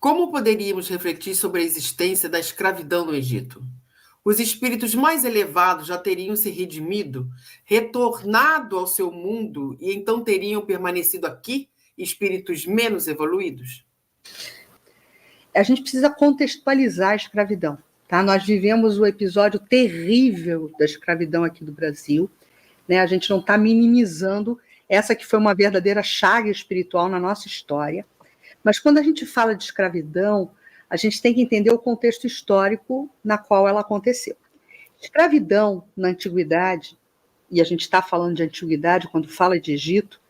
Como poderíamos refletir sobre a existência da escravidão no Egito? Os espíritos mais elevados já teriam se redimido, retornado ao seu mundo e então teriam permanecido aqui, espíritos menos evoluídos? A gente precisa contextualizar a escravidão. Tá? Nós vivemos o episódio terrível da escravidão aqui do Brasil. Né? A gente não está minimizando essa que foi uma verdadeira chaga espiritual na nossa história. Mas quando a gente fala de escravidão, a gente tem que entender o contexto histórico na qual ela aconteceu. Escravidão, na antiguidade, e a gente está falando de antiguidade quando fala de Egito,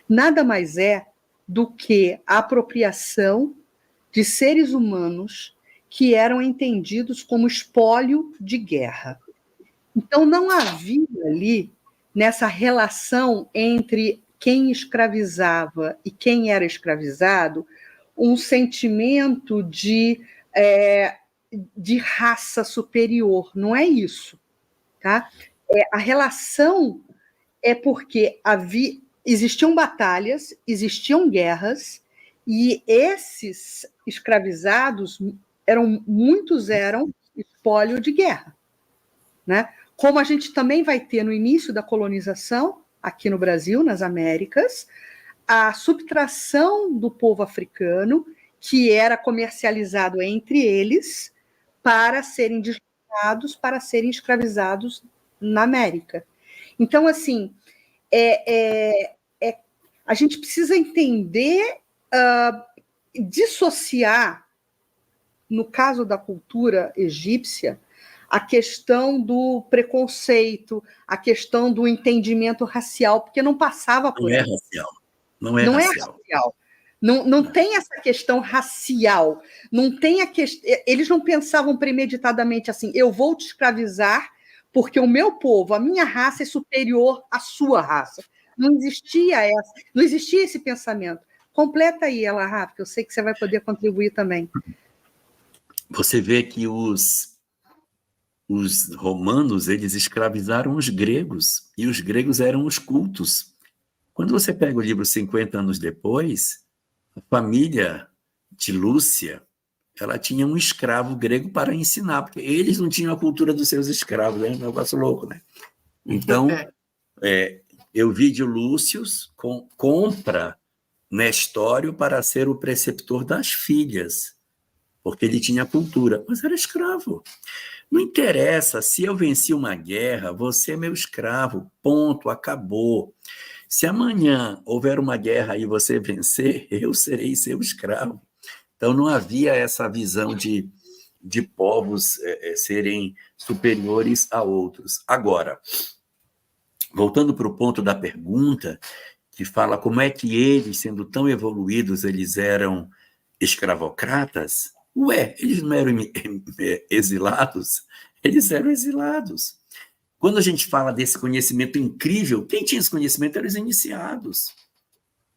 nada mais é do que a apropriação de seres humanos que eram entendidos como espólio de guerra. Então, não havia ali, nessa relação entre quem escravizava e quem era escravizado, um sentimento de raça superior. Não é isso. Tá? A relação é porque existiam batalhas, existiam guerras, e esses escravizados, muitos eram espólio de guerra. Né? Como a gente também vai ter no início da colonização, aqui no Brasil, nas Américas, a subtração do povo africano, que era comercializado entre eles, para serem deslocados, para serem escravizados na América. Então, assim, a gente precisa entender, dissociar, no caso da cultura egípcia, a questão do preconceito, a questão do entendimento racial, porque não passava por aí. Não é racial. Não tem essa questão racial. Não tem eles não pensavam premeditadamente assim, eu vou te escravizar porque o meu povo, a minha raça é superior à sua raça. Não existia esse pensamento. Completa aí, ela, Rafa, que eu sei que você vai poder contribuir também. Você vê que os romanos, eles escravizaram os gregos, e os gregos eram os cultos. Quando você pega o livro 50 anos depois, a família de Lúcia, ela tinha um escravo grego para ensinar, porque eles não tinham a cultura dos seus escravos, é um negócio louco, né? Então, Euvídio Lúcio compra Nestório para ser o preceptor das filhas, porque ele tinha cultura, mas era escravo. Não interessa, se eu venci uma guerra, você é meu escravo, ponto, acabou. Se amanhã houver uma guerra e você vencer, eu serei seu escravo. Então, não havia essa visão de povos serem superiores a outros. Agora, voltando para o ponto da pergunta, que fala como é que eles, sendo tão evoluídos, eles eram escravocratas, eles não eram exilados? Eles eram exilados. Quando a gente fala desse conhecimento incrível, quem tinha esse conhecimento eram os iniciados.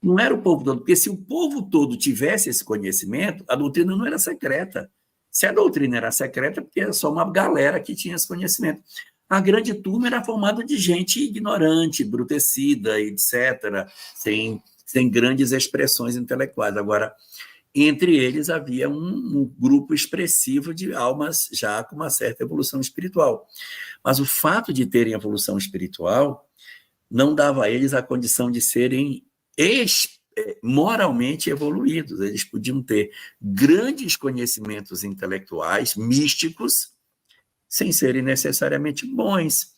Não era o povo todo, porque se o povo todo tivesse esse conhecimento, a doutrina não era secreta. Se a doutrina era secreta, porque era só uma galera que tinha esse conhecimento. A grande turma era formada de gente ignorante, embrutecida, etc., sem grandes expressões intelectuais. Agora, entre eles havia um grupo expressivo de almas já com uma certa evolução espiritual. Mas o fato de terem evolução espiritual não dava a eles a condição de serem moralmente evoluídos. Eles podiam ter grandes conhecimentos intelectuais, místicos, sem serem necessariamente bons.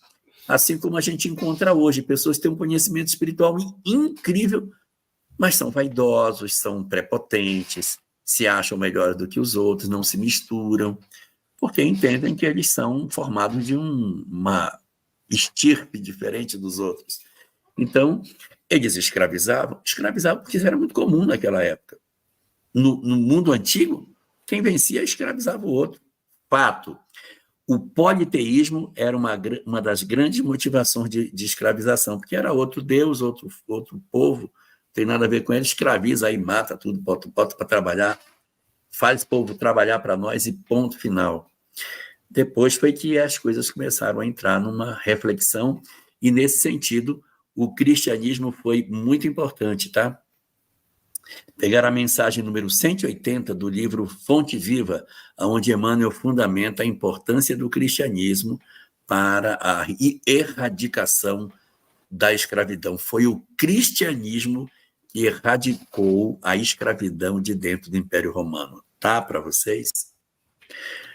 Assim como a gente encontra hoje pessoas que têm um conhecimento espiritual incrível, mas são vaidosos, são prepotentes, se acham melhores do que os outros, não se misturam, porque entendem que eles são formados de uma estirpe diferente dos outros. Então, eles escravizavam porque isso era muito comum naquela época. No mundo antigo, quem vencia escravizava o outro. Fato. O politeísmo era uma das grandes motivações de escravização, porque era outro Deus, outro povo, não tem nada a ver com ele, escraviza aí, mata tudo, bota para trabalhar, faz o povo trabalhar para nós e ponto final. Depois foi que as coisas começaram a entrar numa reflexão, e nesse sentido, o cristianismo foi muito importante, tá? Pegar a mensagem número 180 do livro Fonte Viva, onde Emmanuel fundamenta a importância do cristianismo para a erradicação da escravidão. Foi o cristianismo que erradicou a escravidão de dentro do Império Romano. Tá para vocês?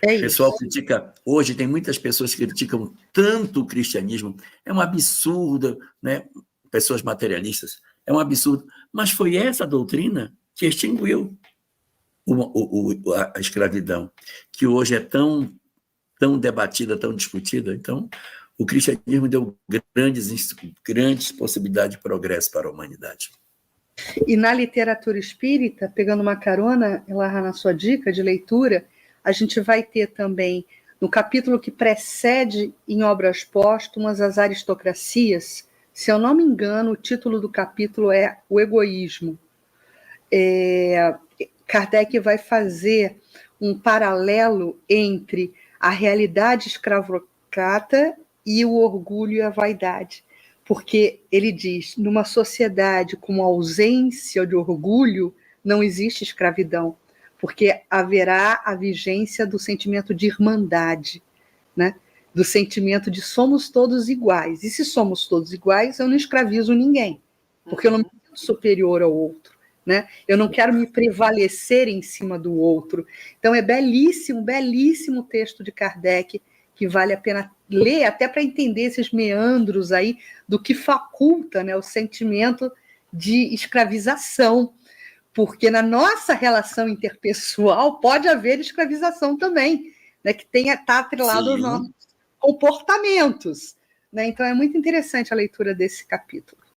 É O pessoal isso. critica, hoje tem muitas pessoas que criticam tanto o cristianismo, é um absurdo, né? Pessoas materialistas, é um absurdo, mas foi essa doutrina que extinguiu a escravidão, que hoje é tão debatida, tão discutida. Então, o cristianismo deu grandes possibilidades de progresso para a humanidade. E na literatura espírita, pegando uma carona, lá na sua dica de leitura, a gente vai ter também, no capítulo que precede em Obras Póstumas, as aristocracias, se eu não me engano, o título do capítulo é O Egoísmo. Kardec vai fazer um paralelo entre a realidade escravocrata e o orgulho e a vaidade. Porque ele diz, numa sociedade com ausência de orgulho, não existe escravidão, porque haverá a vigência do sentimento de irmandade, né? Do sentimento de somos todos iguais. E se somos todos iguais, eu não escravizo ninguém, porque eu não me sinto superior ao outro, né? Eu não quero me prevalecer em cima do outro. Então é belíssimo, belíssimo texto de Kardec, que vale a pena ler, até para entender esses meandros aí do que faculta, né, o sentimento de escravização, porque na nossa relação interpessoal pode haver escravização também, né, que está atrelado aos nossos comportamentos, né? Então é muito interessante a leitura desse capítulo.